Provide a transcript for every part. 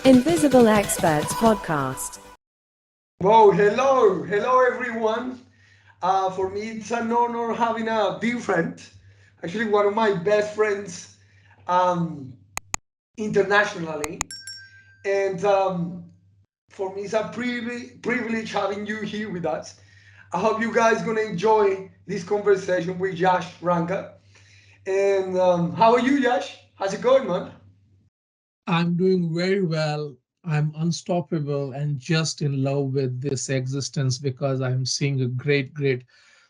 Invisible Experts Podcast. Whoa, hello everyone. For me, it's an honor having a dear friend, actually one of my best friends um, internationally. And for me, it's a privilege having you here with us. I hope you guys gonna enjoy this conversation with Yash Ranga. And how are you, Yash? How's it going, man? I'm doing very well. I'm unstoppable and just in love with this existence because I'm seeing a great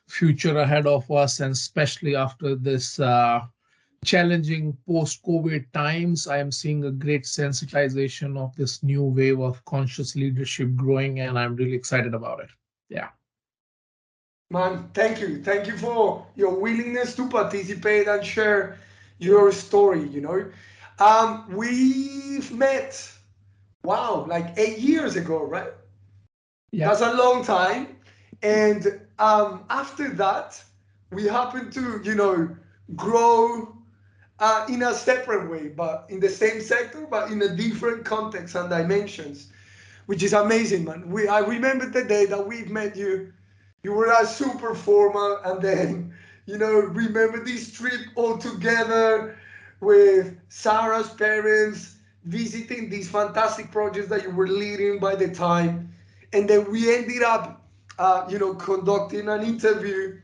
future ahead of us. And especially after this challenging post COVID times, I am seeing a great sensitization of this new wave of conscious leadership growing, and I'm really excited about it. Yeah. Man, thank you. Thank you for your willingness to participate and share your story. We've met, wow, like 8 years ago, right? Yeah. That's a long time. And after that, we happen to, grow in a separate way, but in the same sector, but in a different context and dimensions, which is amazing, man. I remember the day that we met you. You were a super formal, and then remember this trip all together with Sarah's parents visiting these fantastic projects that you were leading by the time, and then we ended up, conducting an interview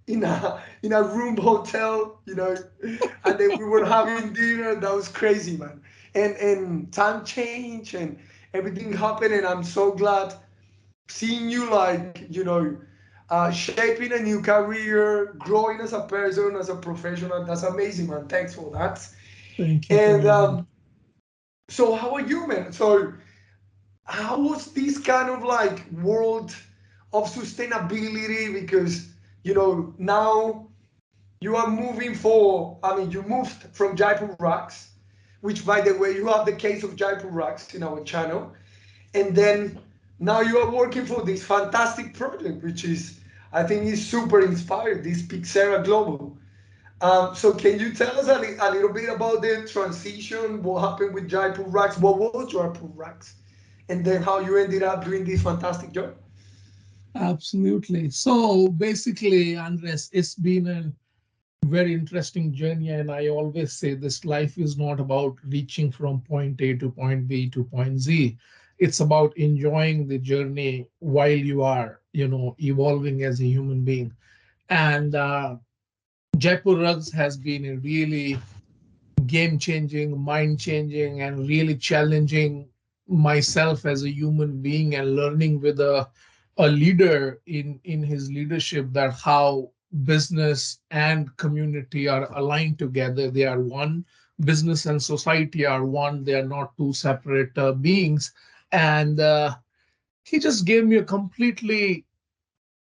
in a room hotel, and then we were having dinner. That was crazy, man. And time change and everything happened, and I'm so glad seeing you, like, shaping a new career, growing as a person, as a professional. That's amazing, man. Thanks for that. Thank you And very much. so how are you, man? So how was this kind of like world of sustainability? Because now you are moving for, I mean, you moved from Jaipur Rugs, which, by the way, you have the case of Jaipur Rugs in our channel. And then now you are working for this fantastic project, which is, I think, is super inspired, this PYXERA Global. So can you tell us a little bit about the transition, what happened with Jaipur Rugs, what was Jaipur Rugs, and then how you ended up doing this fantastic job? Absolutely. So basically, Andres, it's been a very interesting journey, and I always say this life is not about reaching from point A to point B to point Z. It's about enjoying the journey while you are, evolving as a human being. And Jaipur Rugs has been a really game changing, mind changing, and really challenging myself as a human being and learning with a leader in his leadership that how business and community are aligned together. They are one. Business and society are one. They are not two separate beings. And he just gave me a completely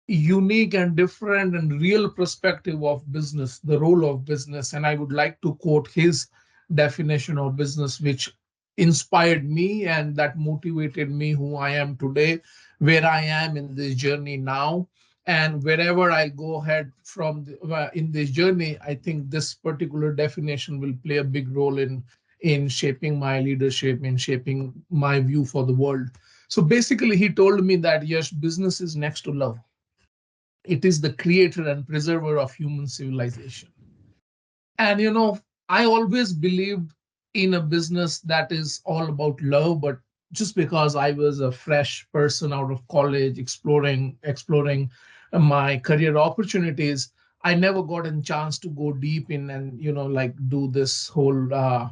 unique and different and real perspective of business, the role of business. And I would like to quote his definition of business, which inspired me and that motivated me who I am today, where I am in this journey now. And wherever I go ahead from in this journey, I think this particular definition will play a big role in shaping my leadership, in shaping my view for the world. So basically, he told me that yes, business is next to love. It is the creator and preserver of human civilization. And I always believed in a business that is all about love, but just because I was a fresh person out of college exploring my career opportunities, I never got a chance to go deep in and like do this whole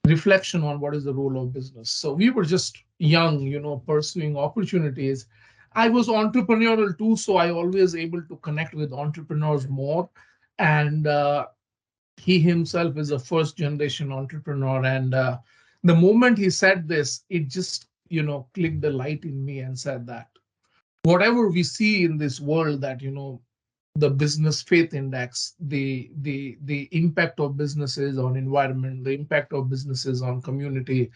reflection on what is the role of business. So we were just young, pursuing opportunities. I was entrepreneurial too, so I always able to connect with entrepreneurs more. And he himself is a first generation entrepreneur. And the moment he said this, it just clicked the light in me and said that whatever we see in this world, that the business faith index, the impact of businesses on environment, the impact of businesses on community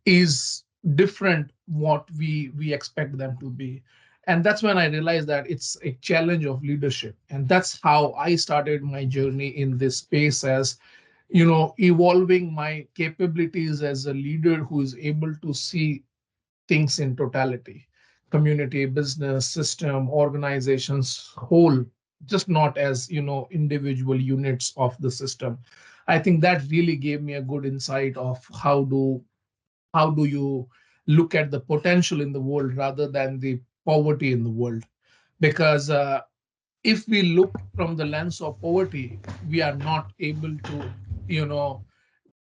is different what we expect them to be. And that's when I realized that it's a challenge of leadership. And that's how I started my journey in this space, as evolving my capabilities as a leader who is able to see things in totality: community, business, system, organizations, whole, just not as, individual units of the system. I think that really gave me a good insight of how do you look at the potential in the world rather than the poverty in the world. Because if we look from the lens of poverty, we are not able to, you know,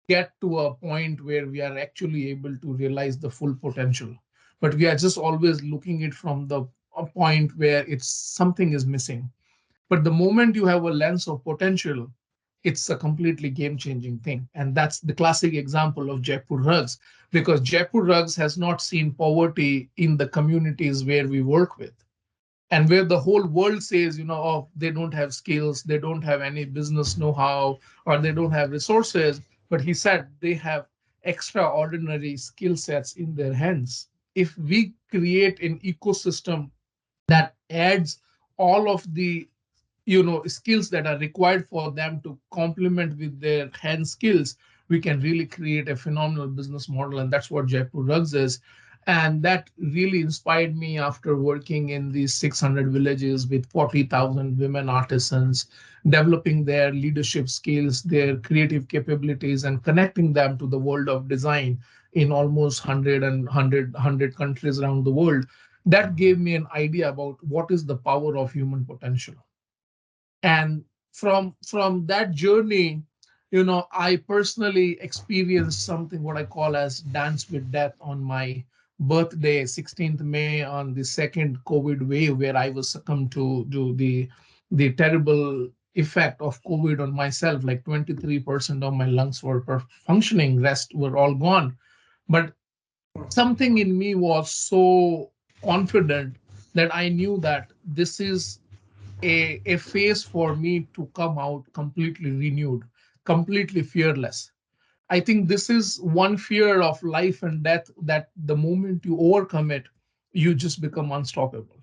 get to a point where we are actually able to realize the full potential. But we are just always looking it from the a point where it's something is missing. But the moment you have a lens of potential, it's a completely game changing thing. And that's the classic example of Jaipur Rugs, because Jaipur Rugs has not seen poverty in the communities where we work with, and where the whole world says, oh, they don't have skills, they don't have any business know-how, or they don't have resources. But he said they have extraordinary skill sets in their hands. If we create an ecosystem that adds all of the skills that are required for them to complement with their hand skills, we can really create a phenomenal business model. And that's what Jaipur Rugs is. And that really inspired me after working in these 600 villages with 40,000 women artisans, developing their leadership skills, their creative capabilities, and connecting them to the world of design in almost 100 countries around the world. That gave me an idea about what is the power of human potential. And from that journey, I personally experienced something what I call as dance with death on my birthday, 16th May, on the second COVID wave, where I was succumbed to the terrible effect of COVID on myself. Like 23% of my lungs were functioning, rest were all gone. But something in me was so confident that I knew that this is a phase for me to come out completely renewed, completely fearless. I think this is one fear of life and death, that the moment you overcome it, you just become unstoppable.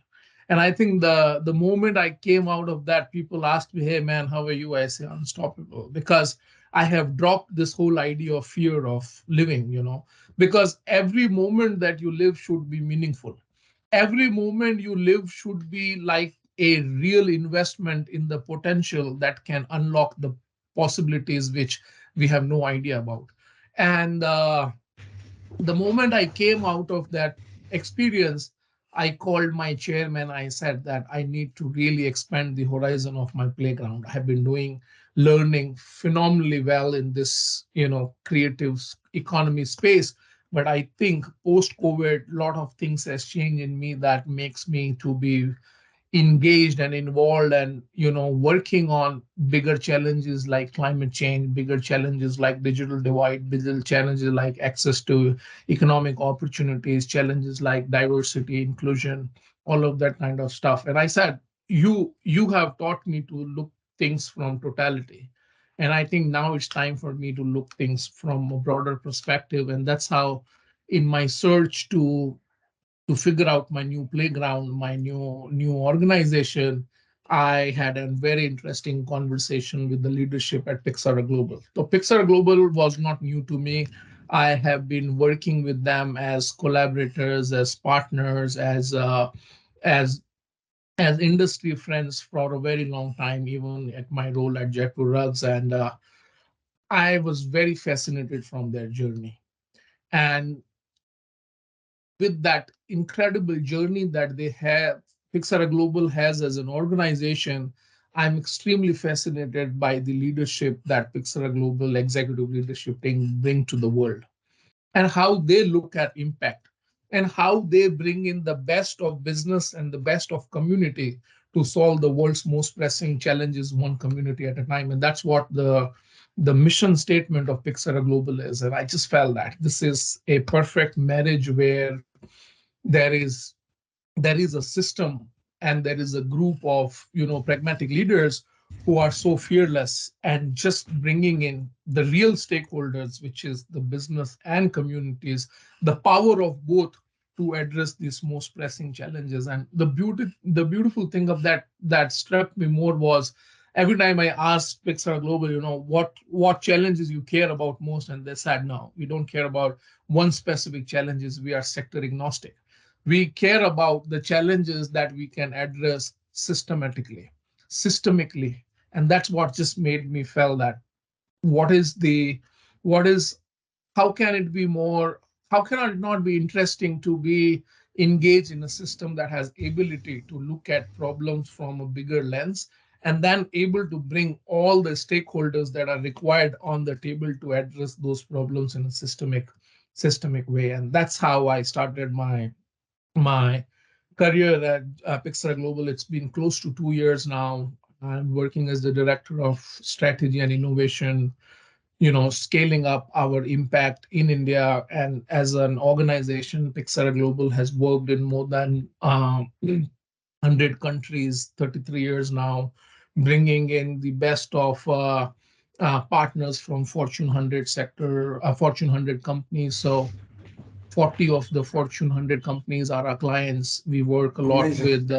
And I think the moment I came out of that, people asked me, "Hey man, how are you?" I say unstoppable, because I have dropped this whole idea of fear of living, because every moment that you live should be meaningful. Every moment you live should be like a real investment in the potential that can unlock the possibilities which we have no idea about. And the moment I came out of that experience, I called my chairman. I said that I need to really expand the horizon of my playground. I have been learning phenomenally well in this, creative economy space. But I think post COVID, a lot of things has changed in me that makes me to be engaged and involved, and working on bigger challenges like climate change, bigger challenges like digital divide, digital challenges like access to economic opportunities, challenges like diversity, inclusion, all of that kind of stuff. And I said, you have taught me to look things from totality, and I think now it's time for me to look things from a broader perspective. And that's how, in my search to figure out my new playground, my new organization, I had a very interesting conversation with the leadership at PYXERA Global. So PYXERA Global was not new to me. I have been working with them as collaborators, as partners, as as industry friends for a very long time, even at my role at Jaipur Rugs. And I was very fascinated from their journey. And with that incredible journey that they have, Pixara Global has as an organization, I'm extremely fascinated by the leadership that Pixara Global executive leadership team bring to the world, and how they look at impact, and how they bring in the best of business and the best of community to solve the world's most pressing challenges, one community at a time. And that's what the mission statement of Pixara Global is. And I just felt that this is a perfect marriage where there is there is a system, and there is a group of pragmatic leaders who are so fearless and just bringing in the real stakeholders, which is the business and communities, the power of both to address these most pressing challenges. And the beautiful thing of that struck me more was, every time I asked PYXERA Global, what challenges you care about most, and they said, no, we don't care about one specific challenges. We are sector agnostic. We care about the challenges that we can address systemically, and that's what just made me feel that what is the what is how can it be more how can it not be interesting to be engaged in a system that has ability to look at problems from a bigger lens, and then able to bring all the stakeholders that are required on the table to address those problems in a systemic way. And that's how I started my career at PYXERA Global. It's been close to 2 years now. I'm working as the director of strategy and innovation, scaling up our impact in India. And as an organization, PYXERA Global has worked in more than 100 countries, 33 years now, bringing in the best of partners from Fortune 100 sector, Fortune 100 companies. So 40 of the Fortune 100 companies are our clients. We work a lot Amazing. with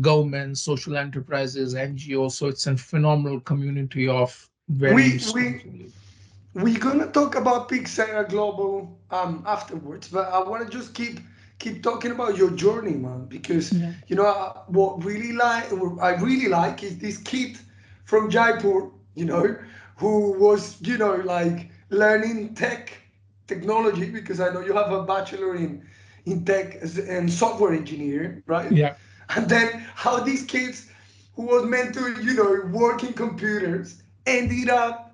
governments, social enterprises, NGOs. So it's a phenomenal community of very We strong we family. we're gonna talk about PYXERA Global afterwards, but I want to just keep talking about your journey, man, because Yeah. what I really like is this kid from Jaipur, who was like learning technology, because I know you have a bachelor in tech and software engineering, right? Yeah. And then how these kids who was meant to work in computers ending up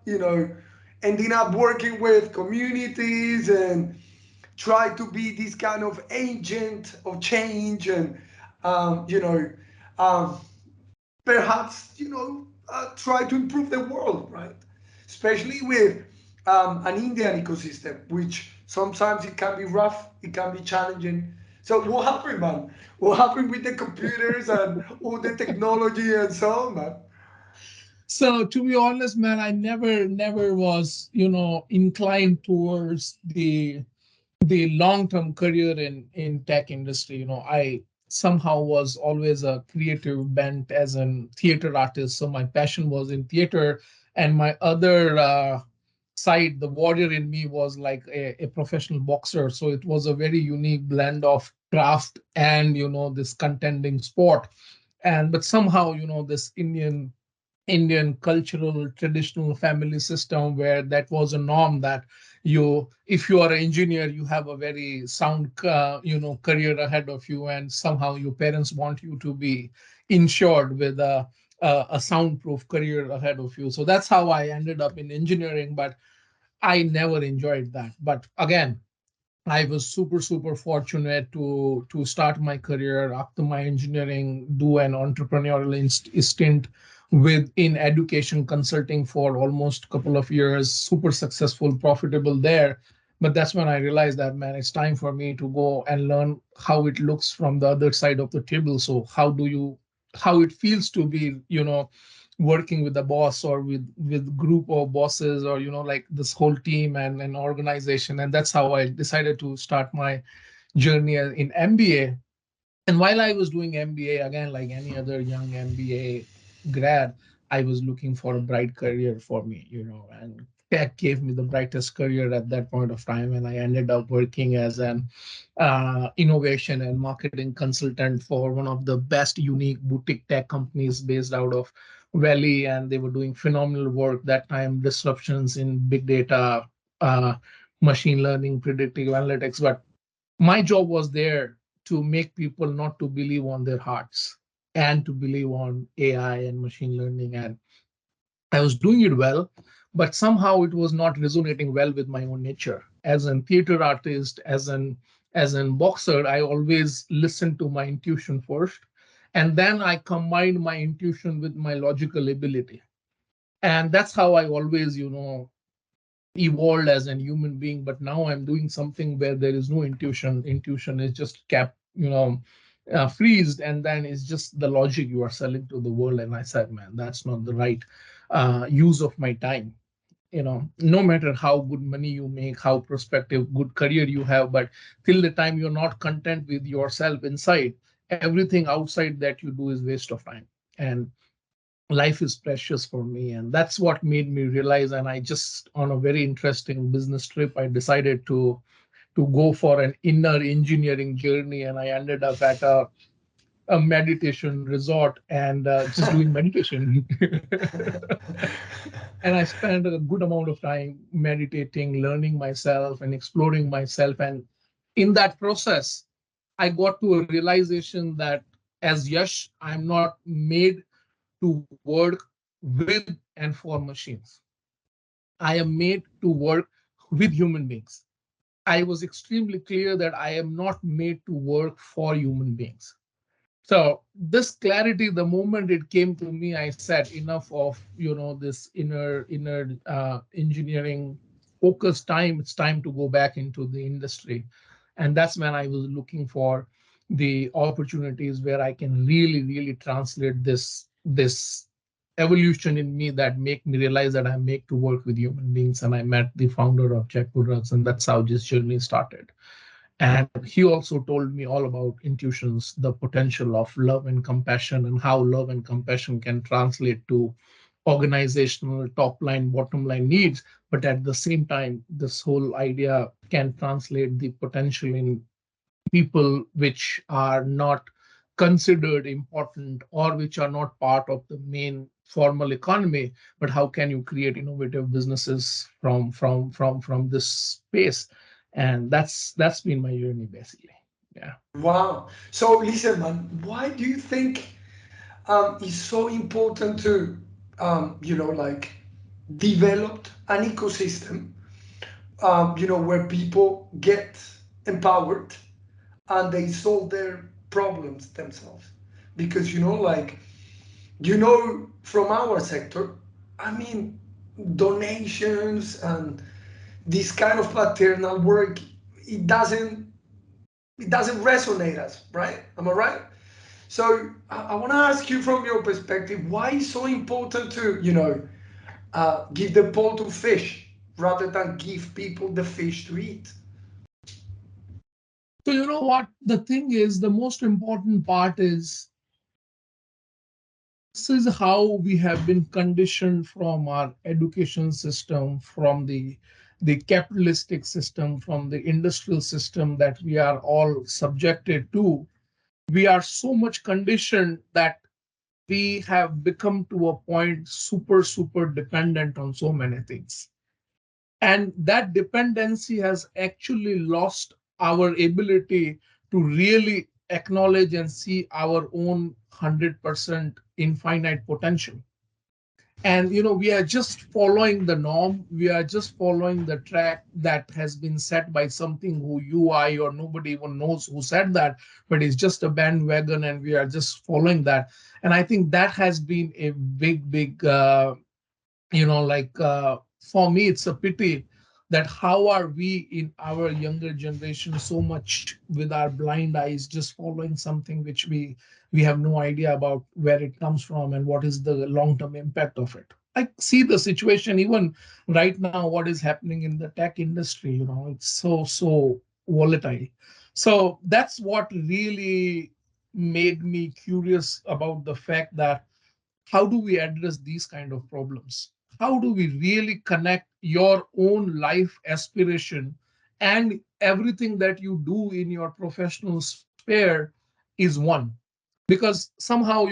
working with communities and try to be this kind of agent of change and um, perhaps try to improve the world, right? Especially with an Indian ecosystem, which sometimes it can be rough, it can be challenging. So what happened, man? What happened with the computers and all the technology and so on, man? So to be honest, man, I never was, inclined towards the long-term career in tech industry. I somehow was always a creative bent as an theater artist. So my passion was in theater, and my other side, the warrior in me, was like a professional boxer. So it was a very unique blend of craft and this contending sport. And but somehow, this Indian cultural traditional family system, where that was a norm, that if you are an engineer, you have a very sound, career ahead of you, and somehow your parents want you to be insured with a soundproof career ahead of you. So that's how I ended up in engineering, but I never enjoyed that. But again, I was super fortunate to start my career after my engineering, do an entrepreneurial stint with in education consulting for almost a couple of years, super successful, profitable there. But that's when I realized that, man, it's time for me to go and learn how it looks from the other side of the table. So how it feels to be, working with a boss, or with group of bosses, or like this whole team and an organization. And that's how I decided to start my journey in MBA. And while I was doing MBA, again, like any other young MBA grad, I was looking for a bright career for me, and tech gave me the brightest career at that point of time. And I ended up working as an innovation and marketing consultant for one of the best unique boutique tech companies based out of Valley. And they were doing phenomenal work that time, disruptions in big data, uh, machine learning, predictive analytics. But my job was there to make people not to believe on their hearts, and to believe on AI and machine learning. And I was doing it well, but somehow it was not resonating well with my own nature. As a theater artist, as an boxer, I always listened to my intuition first, and then I combined my intuition with my logical ability. And that's how I always, evolved as a human being. But now I'm doing something where there is no intuition is just kept, freezed, and then it's just the logic you are selling to the world. And I said, man, that's not the right use of my time. No matter how good money you make, how prospective good career you have, but till the time you're not content with yourself inside, everything outside that you do is waste of time. And life is precious for me, and that's what made me realize. And I just, on a very interesting business trip, I decided to go for an inner engineering journey, and I ended up at a meditation resort and just doing meditation. And I spent a good amount of time meditating, learning myself, and exploring myself. And in that process, I got to a realization that as Yash, I'm not made to work with and for machines. I am made to work with human beings. I was extremely clear that I am not made to work for human beings. So this clarity, the moment it came to me, I said enough of this inner engineering focused time. It's time to go back into the industry, and that's when I was looking for the opportunities where I can really translate this evolution in me that make me realize that I make to work with human beings. And I met the founder of Jaipur Rugs, and that's how this journey started. And he also told me all about intuitions, the potential of love and compassion, and how love and compassion can translate to organizational top line, bottom line needs. But at the same time, this whole idea can translate the potential in people which are not considered important or which are not part of the main formal economy. But how can you create innovative businesses from this space? And that's been my journey basically. Yeah. Wow. So listen, man, why do you think it's so important to, like develop an ecosystem, where people get empowered and they solve their problems themselves? Because, like, from our sector, I mean, donations and this kind of paternal work, it doesn't it doesn't resonate us, right? Am I right? So I want to ask you from your perspective, why is so important to, give the pole to fish rather than give people the fish to eat? So you know what the thing is, the most important part is this is how we have been conditioned from our education system, from the capitalistic system, from the industrial system that we are all subjected to. We are so much conditioned that we have become to a point super dependent on so many things. And that dependency has actually lost our ability to really acknowledge and see our own 100% infinite potential. And we are just following the norm, we are just following the track that has been set by something who you, I, or nobody even knows who said that, but it's just a bandwagon and we are just following that. And I think that has been a big, for me it's a pity that how are we in our younger generation so much with our blind eyes just following something which we have no idea about where it comes from and what is the long term impact of it. I see the situation even right now, what is happening in the tech industry. It's so volatile. So that's what really made me curious about the fact that how do we address these kind of problems? How do we really connect your own life aspiration and everything that you do in your professional sphere is one? Because somehow,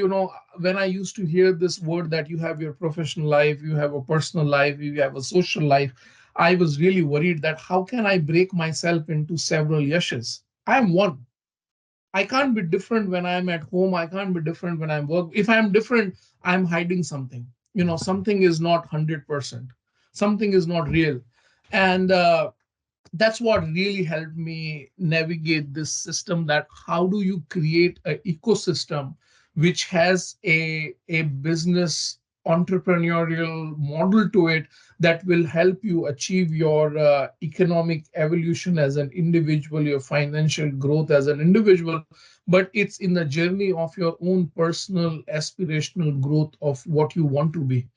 when I used to hear this word that you have your professional life, you have a personal life, you have a social life, I was really worried that how can I break myself into several yashes? I'm one. I can't be different when I'm at home. I can't be different when I'm work. If I'm different, I'm hiding something. Something is not 100%. Something is not real. And that's what really helped me navigate this system, that how do you create an ecosystem which has a business entrepreneurial model to it that will help you achieve your economic evolution as an individual, your financial growth as an individual, but it's in the journey of your own personal aspirational growth of what you want to be.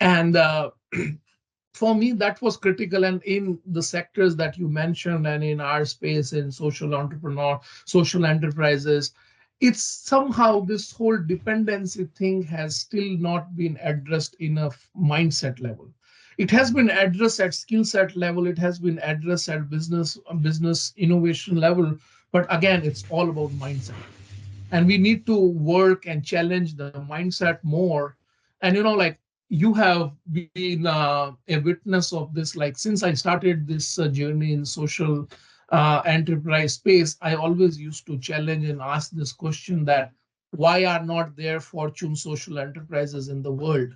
And for me that was critical. And in the sectors that you mentioned and in our space, in social entrepreneur, social enterprises, it's somehow this whole dependency thing has still not been addressed enough mindset level. It has been addressed at skill set level, it has been addressed at business innovation level, but again it's all about mindset, and we need to work and challenge the mindset more. And like you have been a witness of this, like since I started this journey in social enterprise space, I always used to challenge and ask this question that why are not there Fortune social enterprises in the world?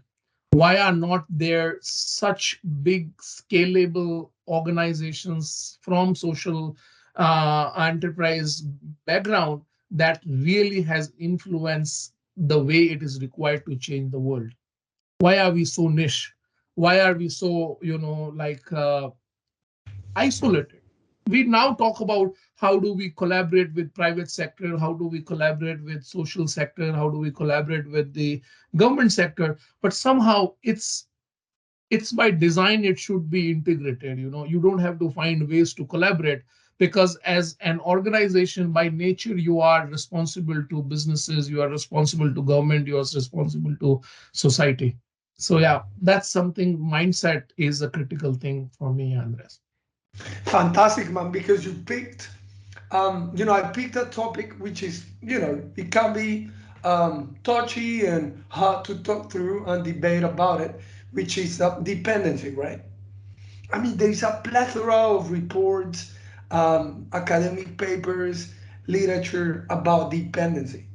Why are not there such big scalable organizations from social enterprise background that really has influenced the way it is required to change the world? Why are we so niche? Why are we so like isolated? We now talk about how do we collaborate with private sector, how do we collaborate with social sector, how do we collaborate with the government sector, but somehow it's by design it should be integrated. You don't have to find ways to collaborate, because as an organization by nature you are responsible to businesses, you are responsible to government, you are responsible to society. So yeah, that's something. Mindset is a critical thing for me, Andres. Fantastic, man, because you picked, I picked a topic which is, it can be touchy and hard to talk through and debate about it, which is dependency, right? I mean, there is a plethora of reports, academic papers, literature about dependency,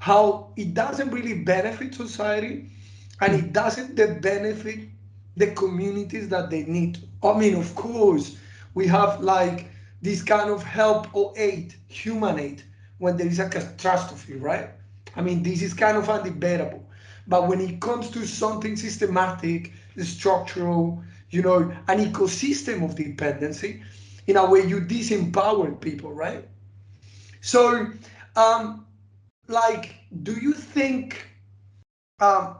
how it doesn't really benefit society and it doesn't benefit the communities that they need. I mean, of course, we have like this kind of help or aid, human aid, when there is a catastrophe, right? I mean, this is kind of undebatable. But when it comes to something systematic, structural, an ecosystem of dependency, in a way you disempower people, right? So, um, like, do you think um,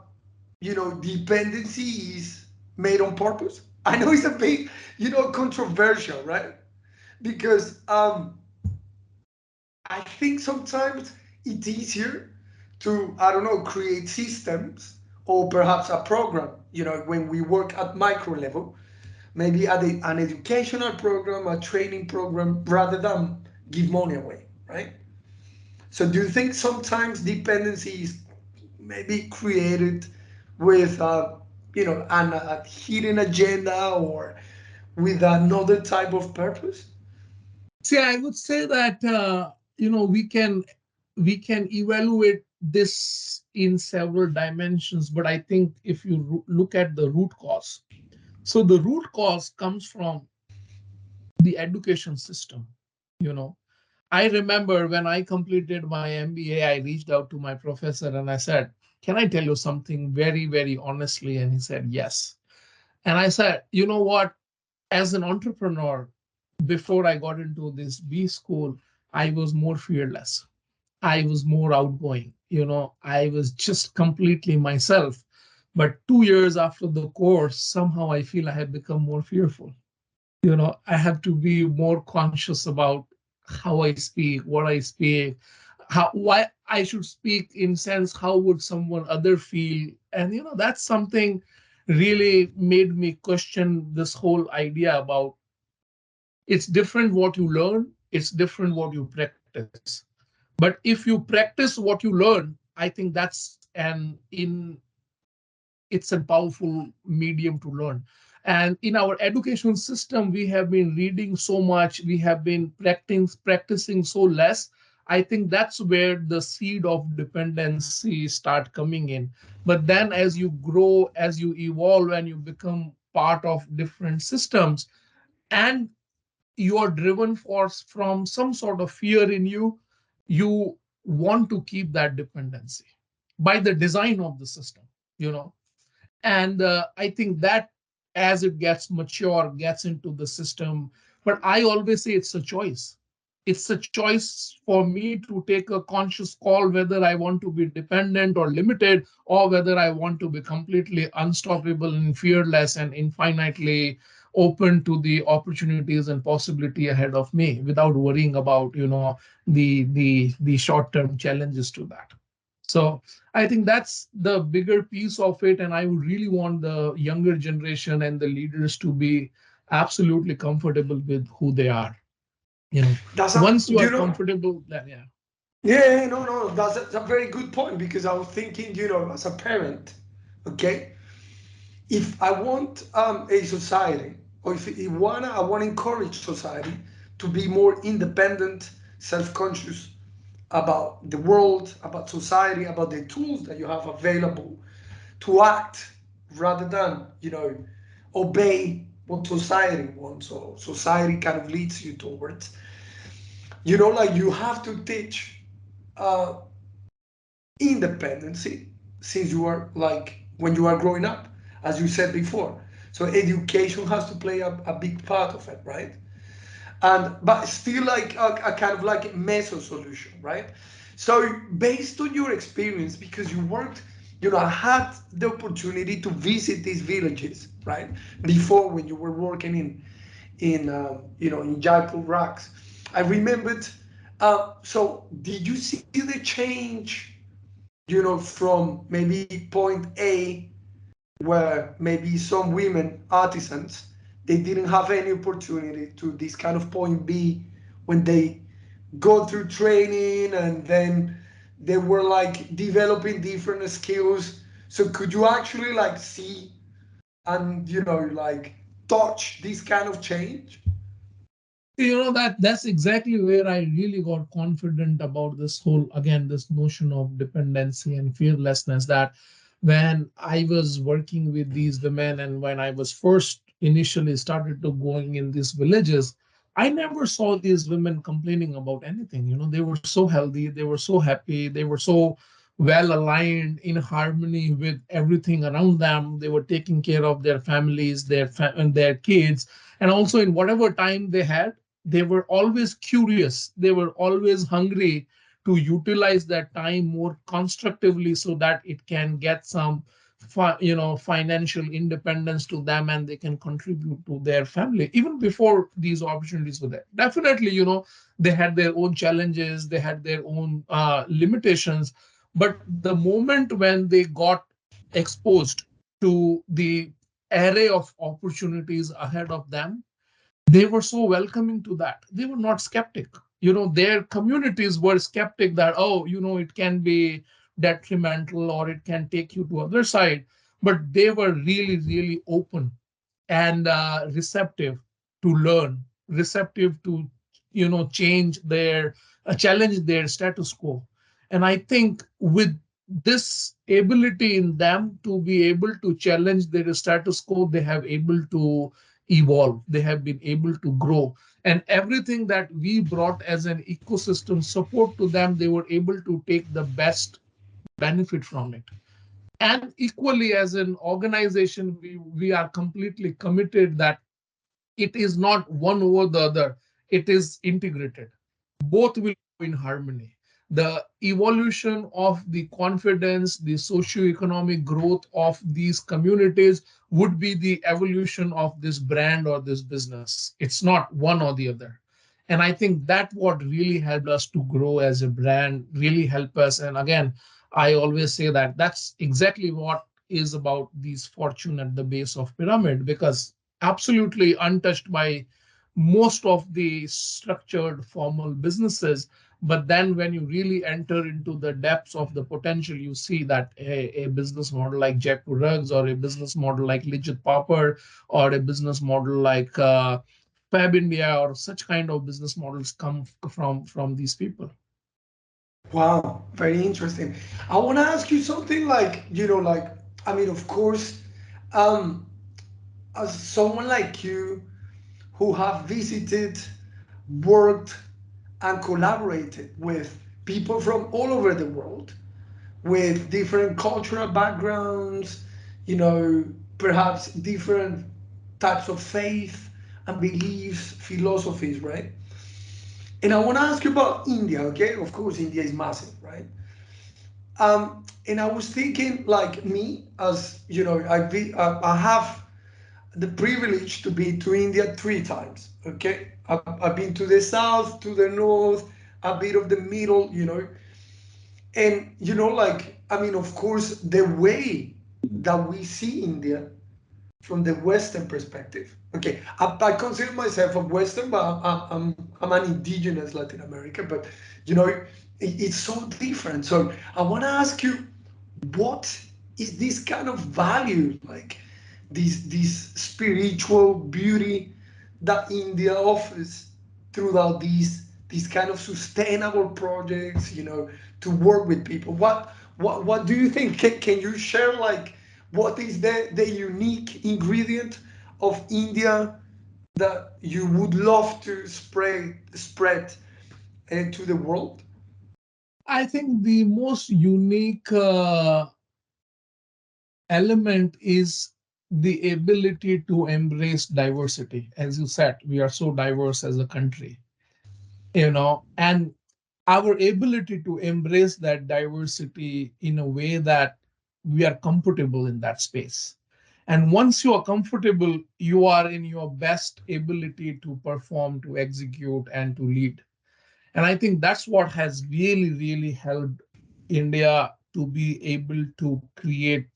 dependency is made on purpose? I know it's a bit, controversial, right? Because I think sometimes it's easier to, I don't know, create systems or perhaps a program, when we work at micro level, maybe at an educational program, a training program, rather than give money away, right? So do you think sometimes dependency is maybe created with a hidden agenda or with another type of purpose? See, I would say that we can evaluate this in several dimensions, but I think if you look at the root cause, so the root cause comes from the education system. You know, I remember when I completed my MBA, I reached out to my professor and I said, "Can I tell you something very, very honestly?" And he said, "Yes." And I said, "You know what? As an entrepreneur, before I got into this B school, I was more fearless. I was more outgoing. I was just completely myself. But 2 years after the course, somehow I feel I have become more fearful. I have to be more conscious about how I speak, what I speak, why I should speak in sense, how would someone other feel? And that's something really made me question this whole idea about it's different what you learn, it's different what you practice. But if you practice what you learn, I think it's a powerful medium to learn. And in our education system, we have been reading so much, we have been practicing so less. I think that's where the seed of dependency start coming in. But then as you grow, as you evolve, and you become part of different systems, and you are driven from some sort of fear in you, you want to keep that dependency by the design of the system. you know and I think that as it gets mature, gets into the system. But I always say it's a choice. It's a choice for me to take a conscious call whether I want to be dependent or limited, or whether I want to be completely unstoppable and fearless and infinitely open to the opportunities and possibility ahead of me without worrying about, the short-term challenges to that. So I think that's the bigger piece of it. And I would really want the younger generation and the leaders to be absolutely comfortable with who they are. You know, That's a, once you are comfortable, then yeah. yeah, no, no, that's a very good point because I was thinking, as a parent, okay, if I want a society, or if I want to encourage society to be more independent, self-conscious about the world, about society, about the tools that you have available to act rather than, obey what society wants or society kind of leads you towards. Like you have to teach uh, independency since you are like when you are growing up, as you said before. So education has to play a big part of it, right? And but still like a kind of like meso solution, right? So based on your experience, because you worked, had the opportunity to visit these villages, right? Before when you were working in Jaipur Rugs, I remembered. So did you see the change, from maybe point A, where maybe some women artisans they didn't have any opportunity to this kind of point B when they go through training and then they were like developing different skills. So could you actually like see and like touch this kind of change? That's exactly where I really got confident about this whole, again, this notion of dependency and fearlessness. That when I was working with these women and when I was first initially started to going in these villages, I never saw these women complaining about anything. They were so healthy, they were so happy, they were so well aligned in harmony with everything around them. They were taking care of their families, and their kids, and also in whatever time they had, they were always curious, they were always hungry to utilize that time more constructively so that it can get some financial independence to them, and they can contribute to their family even before these opportunities were there. Definitely, they had their own challenges, they had their own limitations, but the moment when they got exposed to the array of opportunities ahead of them, they were so welcoming to that. They were not skeptic. Their communities were skeptic that, oh, it can be detrimental or it can take you to other side. But they were really, really open and receptive to learn, receptive to change their challenge their status quo. And I think with this ability in them to be able to challenge their status quo, they have able to evolve, they have been able to grow, and everything that we brought as an ecosystem support to them, they were able to take the best benefit from it. And equally, as an organization, we are completely committed that it is not one over the other, it is integrated. Both will go in harmony. The evolution of the confidence, the socio-economic growth of these communities would be the evolution of this brand or this business. It's not one or the other. And I think that what really helped us to grow as a brand, really help us. And again, I always say that that's exactly what is about these fortune at the base of pyramid, because absolutely untouched by most of the structured formal businesses. But then when you really enter into the depths of the potential, you see that a business model like Jaipur Rugs, or a business model like Lijjat Papad, or a business model like Fab India, or such kind of business models come from these people. Wow, very interesting. I want to ask you something like, like, I mean, of course, um, as someone like you who have visited, worked, and collaborated with people from all over the world with different cultural backgrounds, perhaps different types of faith and beliefs, philosophies, right? And I want to ask you about India, okay? Of course, India is massive, right? And I was thinking, like me, as I have the privilege to be to India 3 times. Okay, I've been to the south, to the north, a bit of the middle, and like I mean, of course, the way that we see India from the Western perspective. Okay, I consider myself a Western, but I'm an indigenous Latin American. But it's so different. So I want to ask you, what is this kind of value, like this spiritual beauty that India offers throughout these kind of sustainable projects, to work with people. What do you think? Can you share, like, what is the unique ingredient of India that you would love to spread to the world? I think the most unique element is the ability to embrace diversity. As you said, we are so diverse as a country, and our ability to embrace that diversity in a way that we are comfortable in that space. And once you are comfortable, you are in your best ability to perform, to execute, and to lead. And I think that's what has really, really helped India to be able to create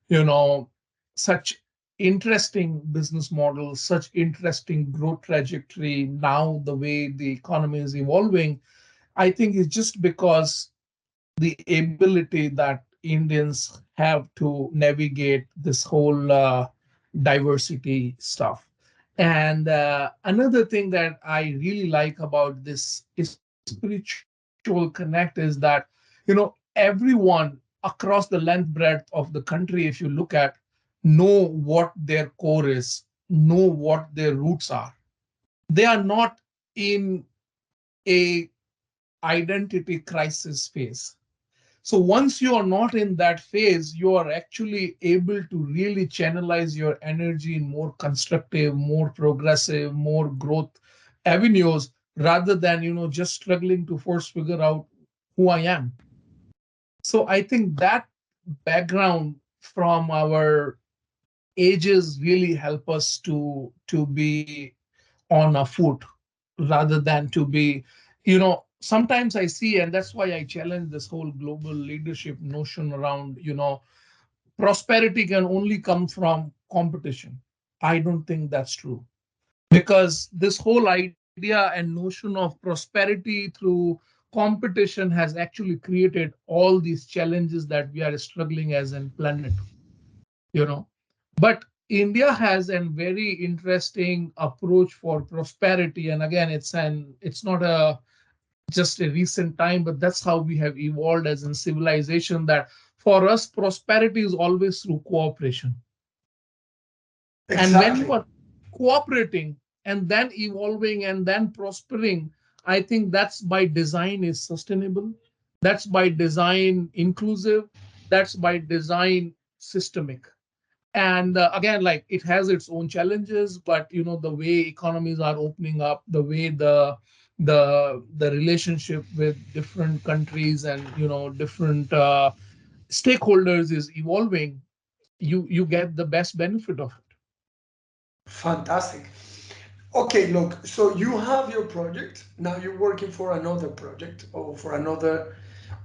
you know, such interesting business models, such interesting growth trajectory. Now, the way the economy is evolving, I think it's just because the ability that Indians have to navigate this whole diversity stuff. And another thing that I really like about this spiritual connect is that, everyone across the length breadth of the country, if you look at, know what their core is, know what their roots are. They are not in a identity crisis phase. So once you are not in that phase, you are actually able to really channelize your energy in more constructive, more progressive, more growth avenues, rather than, just struggling to first figure out who I am. So I think that background from our ages really help us to be on a foot, rather than to be, sometimes I see, and that's why I challenge this whole global leadership notion around, prosperity can only come from competition. I don't think that's true, because this whole idea and notion of prosperity through competition has actually created all these challenges that we are struggling as a planet, you know but India has a very interesting approach for prosperity. And again, it's not a just a recent time, but that's how we have evolved as in civilization, that for us prosperity is always through cooperation. And when you Exactly. are cooperating and then evolving and then prospering, I think that's by design is sustainable, that's by design inclusive, that's by design systemic. And again, like, it has its own challenges, but the way economies are opening up, the way the relationship with different countries and different stakeholders is evolving, you get the best benefit of it. Fantastic. Okay, look, so you have your project. Now you're working for another project or for another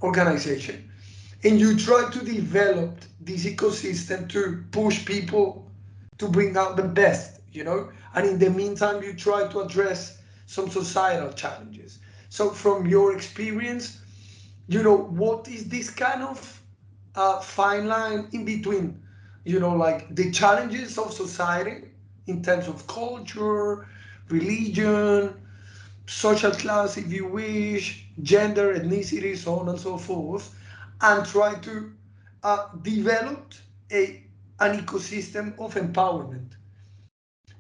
organization. And you try to develop this ecosystem to push people to bring out the best. And in the meantime, you try to address some societal challenges. So, from your experience, what is this kind of fine line in between, like the challenges of society in terms of culture, religion, social class, if you wish, gender, ethnicity, so on and so forth, and try to develop an ecosystem of empowerment.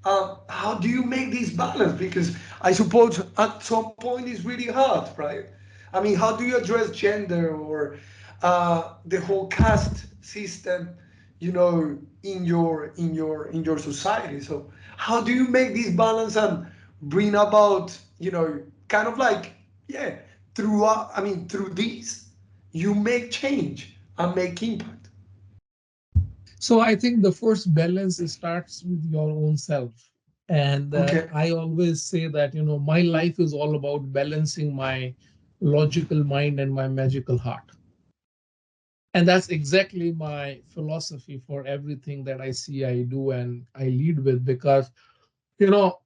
How do you make this balance? Because I suppose at some point it's really hard, right? I mean, how do you address gender or the whole caste system, in your society? So how do you make this balance and bring about, kind of like, yeah, through this, you make change and make impact. So I think the first balance starts with your own self. And Okay. I always say that, my life is all about balancing my logical mind and my magical heart. And that's exactly my philosophy for everything that I see, I do, and I lead with, because, you know,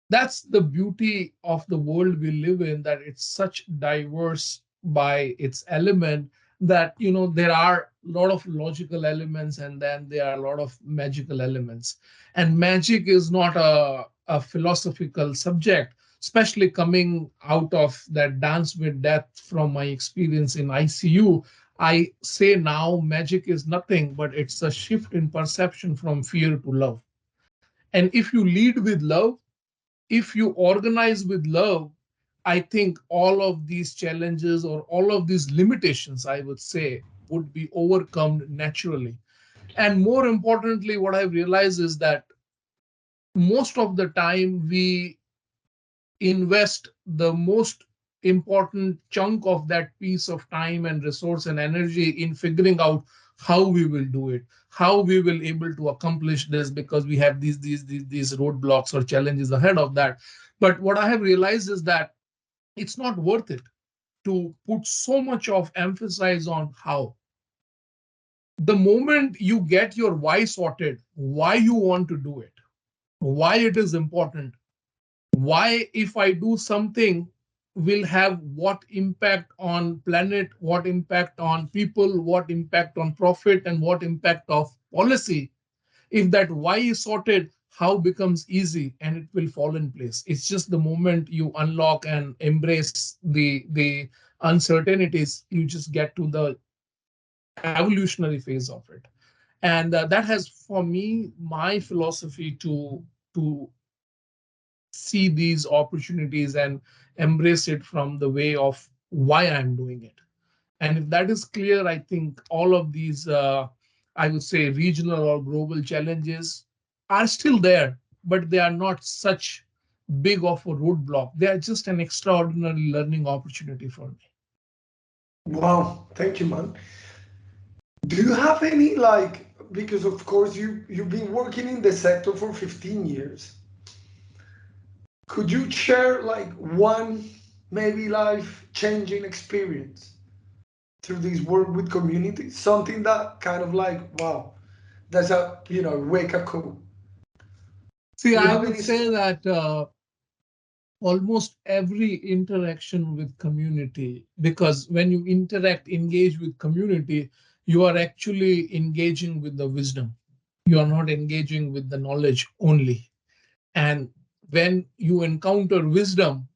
that's the beauty of the world we live in, that it's such diverse by its element, that there are a lot of logical elements, and then there are a lot of magical elements. And magic is not a philosophical subject, especially coming out of that dance with death from my experience in ICU. I say now magic is nothing but it's a shift in perception from fear to love. And if you lead with love, if you organize with love, I think all of these challenges or all of these limitations, I would say, would be overcome naturally. And more importantly, what I've realized is that most of the time we invest the most important chunk of that piece of time and resource and energy in figuring out how we will do it, how we will able to accomplish this, because we have these roadblocks or challenges ahead of that. But what I have realized is that it's not worth it to put so much of emphasis on how. The moment you get your why sorted, why you want to do it, why it is important, why if I do something will have what impact on planet, what impact on people, what impact on profit, and what impact of policy. If that why is sorted, how becomes easy, and it will fall in place. It's just the moment you unlock and embrace the uncertainties, you just get to the evolutionary phase of it. And that has, for me, my philosophy to see these opportunities and embrace it from the way of why I'm doing it. And if that is clear, I think all of these, I would say, regional or global challenges are still there, but they are not such big of a roadblock. They are just an extraordinary learning opportunity for me. Wow. Thank you, man. Do you have any like, because of course you've been working in the sector for 15 years. Could you share like one maybe life changing experience through this work with community? Something that kind of like, wow, that's a wake up call. See, Do you I have would any say that almost every interaction with community, because when you interact, engage with community, you are actually engaging with the wisdom. You are not engaging with the knowledge only. And when you encounter wisdom,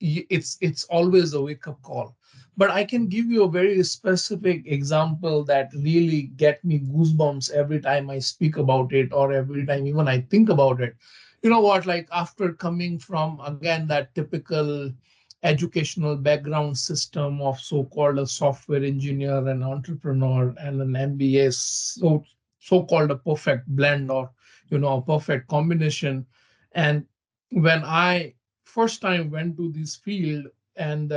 it's always a wake up call. But I can give you a very specific example that really get me goosebumps every time I speak about it, or every time even I think about it. You know what, like after coming from again that typical educational background system of so-called a software engineer, an entrepreneur, and an MBA, so-called a perfect blend, or a perfect combination. And when I first time went to this field, and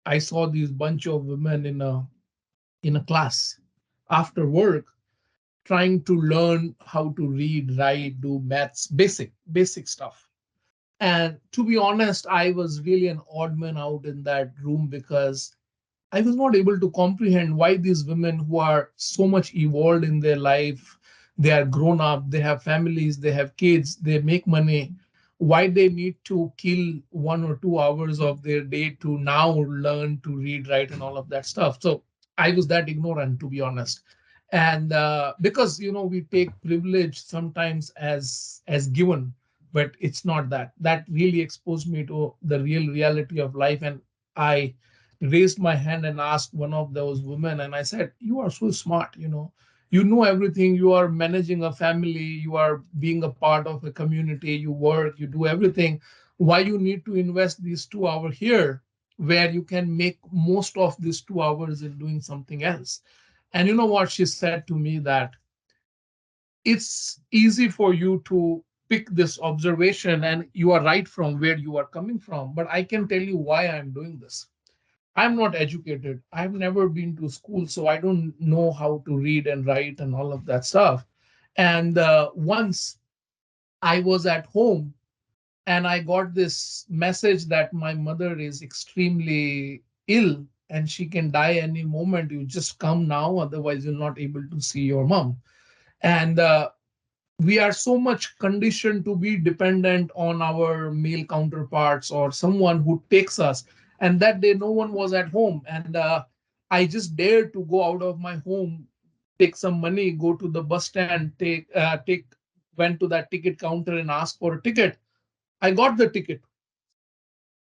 I saw these bunch of women in a class after work, trying to learn how to read, write, do maths, basic stuff. And to be honest, I was really an odd man out in that room, because I was not able to comprehend why these women who are so much evolved in their life, they are grown up, they have families, they have kids, they make money, why they need to kill 1 or 2 hours of their day to now learn to read, write, and all of that stuff. So I was that ignorant, to be honest. And because we take privilege sometimes as given, but it's not that. That really exposed me to the real reality of life. And I raised my hand and asked one of those women, and I said, you are so smart, you know everything, you are managing a family, you are being a part of a community, you work, you do everything, why you need to invest these 2 hours here, where you can make most of these 2 hours in doing something else? And you know what she said to me? That it's easy for you to pick this observation, and you are right from where you are coming from, but I can tell you why I'm doing this. I'm not educated. I've never been to school, so I don't know how to read and write and all of that stuff. And once I was at home and I got this message that my mother is extremely ill and she can die any moment. You just come now, otherwise, you're not able to see your mom. And we are so much conditioned to be dependent on our male counterparts or someone who takes us. And that day no one was at home, and I just dared to go out of my home, take some money, go to the bus stand, take went to that ticket counter and asked for a ticket. I got the ticket.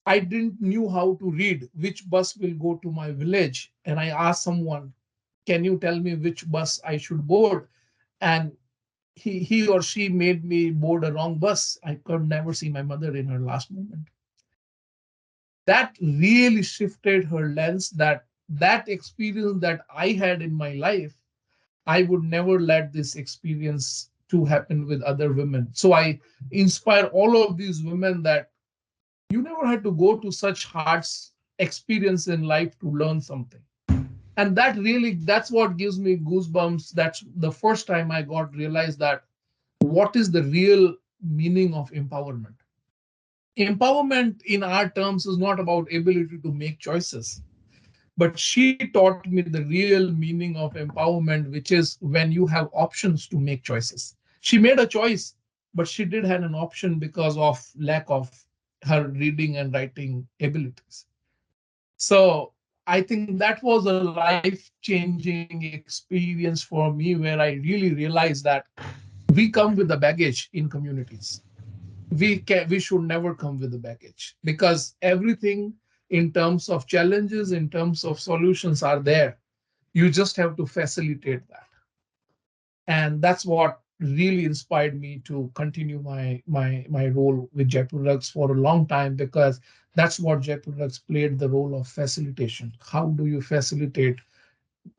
I didn't knew how to read which bus will go to my village, and I asked someone, can you tell me which bus I should board? And he or she made me board a wrong bus. I could never see my mother in her last moment. That really shifted her lens, that experience that I had in my life, I would never let this experience to happen with other women. So I inspire all of these women that you never had to go to such hard experience in life to learn something. And that's what gives me goosebumps. That's the first time I got realized that what is the real meaning of empowerment. Empowerment in our terms is not about ability to make choices, but she taught me the real meaning of empowerment, which is when you have options to make choices. She made a choice, but she did have an option because of lack of her reading and writing abilities. So I think that was a life changing experience for me, where I really realized that we come with the baggage in communities. We should never come with the baggage, because everything in terms of challenges, in terms of solutions are there. You just have to facilitate that. And that's what really inspired me to continue my role with Jaipur Rugs for a long time, because that's what Jaipur Rugs played, the role of facilitation. How do you facilitate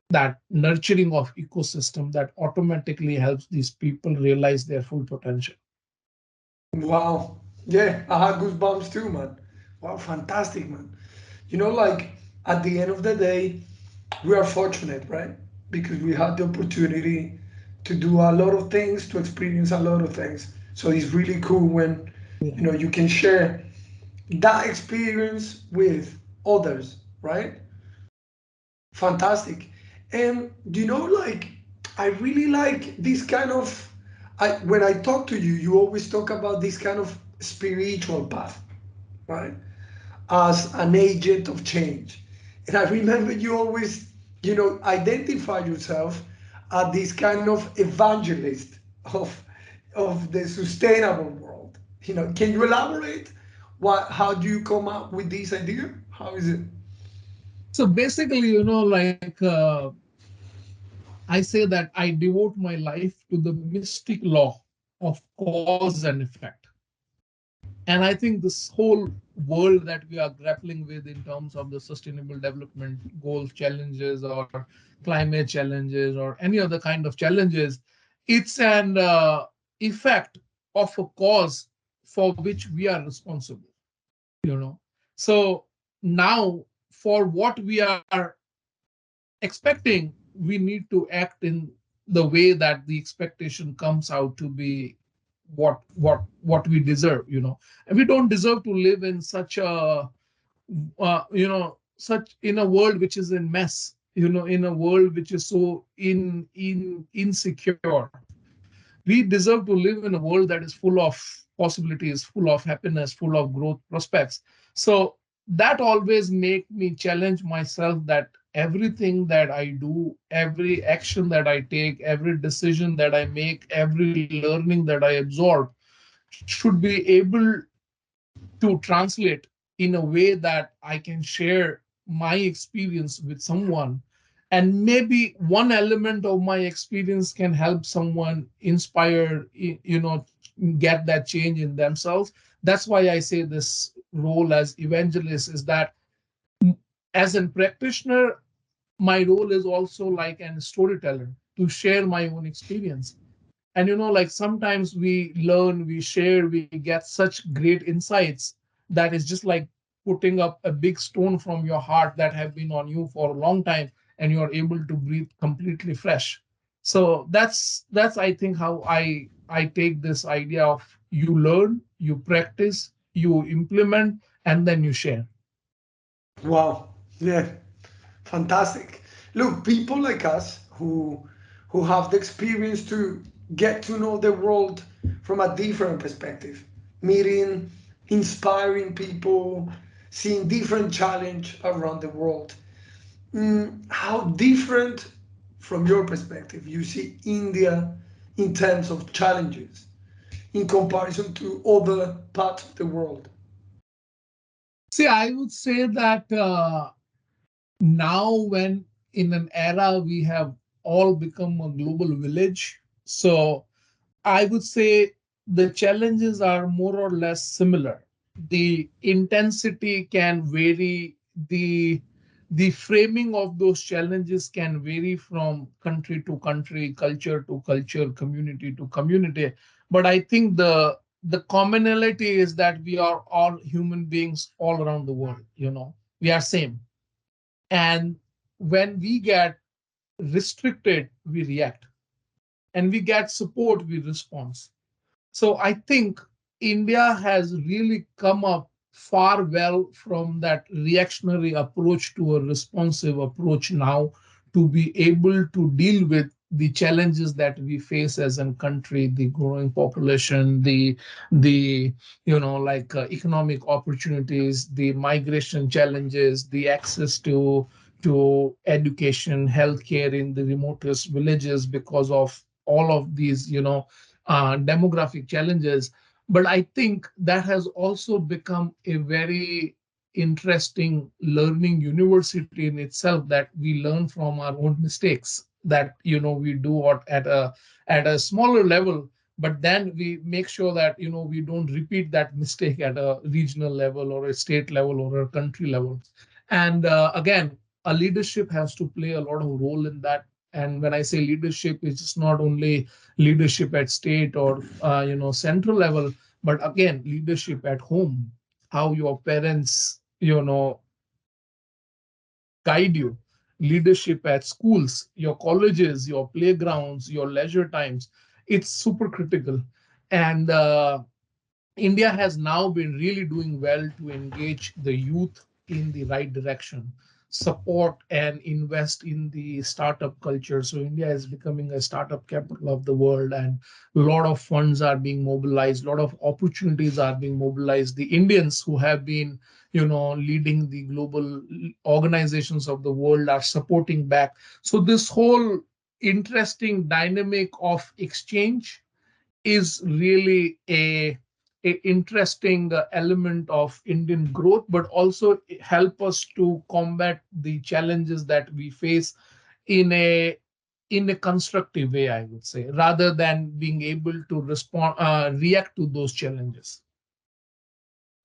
that nurturing of ecosystem that automatically helps these people realize their full potential? Wow. Yeah, I had goosebumps too, man. Wow, fantastic, man. Like at the end of the day, we are fortunate, right? Because we had the opportunity to do a lot of things, to experience a lot of things. So it's really cool when, Yeah. you can share that experience with others, right? Fantastic. And like I really like this kind of when I talk to you, you always talk about this kind of spiritual path, right? As an agent of change. And I remember you always, identify yourself as this kind of evangelist of the sustainable world. Can you elaborate? How do you come up with this idea? How is it? So basically, like I say that I devote my life to the mystic law of cause and effect. And I think this whole world that we are grappling with in terms of the sustainable development goals, challenges, or climate challenges, or any other kind of challenges, it's an effect of a cause for which we are responsible. You know, so now for what we are expecting, we need to act in the way that the expectation comes out to be what we deserve. And we don't deserve to live in such a such in a world which is in mess, in a world which is so insecure. We deserve to live in a world that is full of possibilities, full of happiness, full of growth prospects. So that always make me challenge myself, that everything that I do, every action that I take, every decision that I make, every learning that I absorb should be able to translate in a way that I can share my experience with someone. And maybe one element of my experience can help someone inspire, get that change in themselves. That's why I say this role as evangelist is that, as a practitioner, my role is also like an storyteller, to share my own experience. And like sometimes we learn, we share, we get such great insights that is just like putting up a big stone from your heart that have been on you for a long time, and you're able to breathe completely fresh. So that's I think how I take this idea of you learn, you practice, you implement, and then you share. Wow. Yeah. Fantastic. Look, people like us who have the experience to get to know the world from a different perspective, meeting, inspiring people, seeing different challenge around the world. How different from your perspective you see India in terms of challenges in comparison to other parts of the world? See, I would say that now, when in an era we have all become a global village, so I would say the challenges are more or less similar. The intensity can vary, the framing of those challenges can vary from country to country, culture to culture, community to community. But I think the commonality is that we are all human beings all around the world, we are same. And when we get restricted, we react, and we get support, we respond. So I think India has really come up far well from that reactionary approach to a responsive approach now, to be able to deal with the challenges that we face as a country, the growing population, the like economic opportunities, the migration challenges, the access to education, healthcare in the remotest villages because of all of these demographic challenges. But I think that has also become a very interesting learning university in itself, that we learn from our own mistakes, that we do at a smaller level, but then we make sure that we don't repeat that mistake at a regional level or a state level or a country level. And again, a leadership has to play a lot of role in that. And when I say leadership, it's just not only leadership at state or central level, but again, leadership at home, how your parents guide you, leadership at schools, your colleges, your playgrounds, your leisure times. It's super critical. And India has now been really doing well to engage the youth in the right direction, support and invest in the startup culture. So India is becoming a startup capital of the world, and a lot of funds are being mobilized, a lot of opportunities are being mobilized. The Indians who have been, leading the global organizations of the world are supporting back. So this whole interesting dynamic of exchange is really a interesting element of Indian growth, but also help us to combat the challenges that we face in a constructive way, I would say, rather than being able to react to those challenges.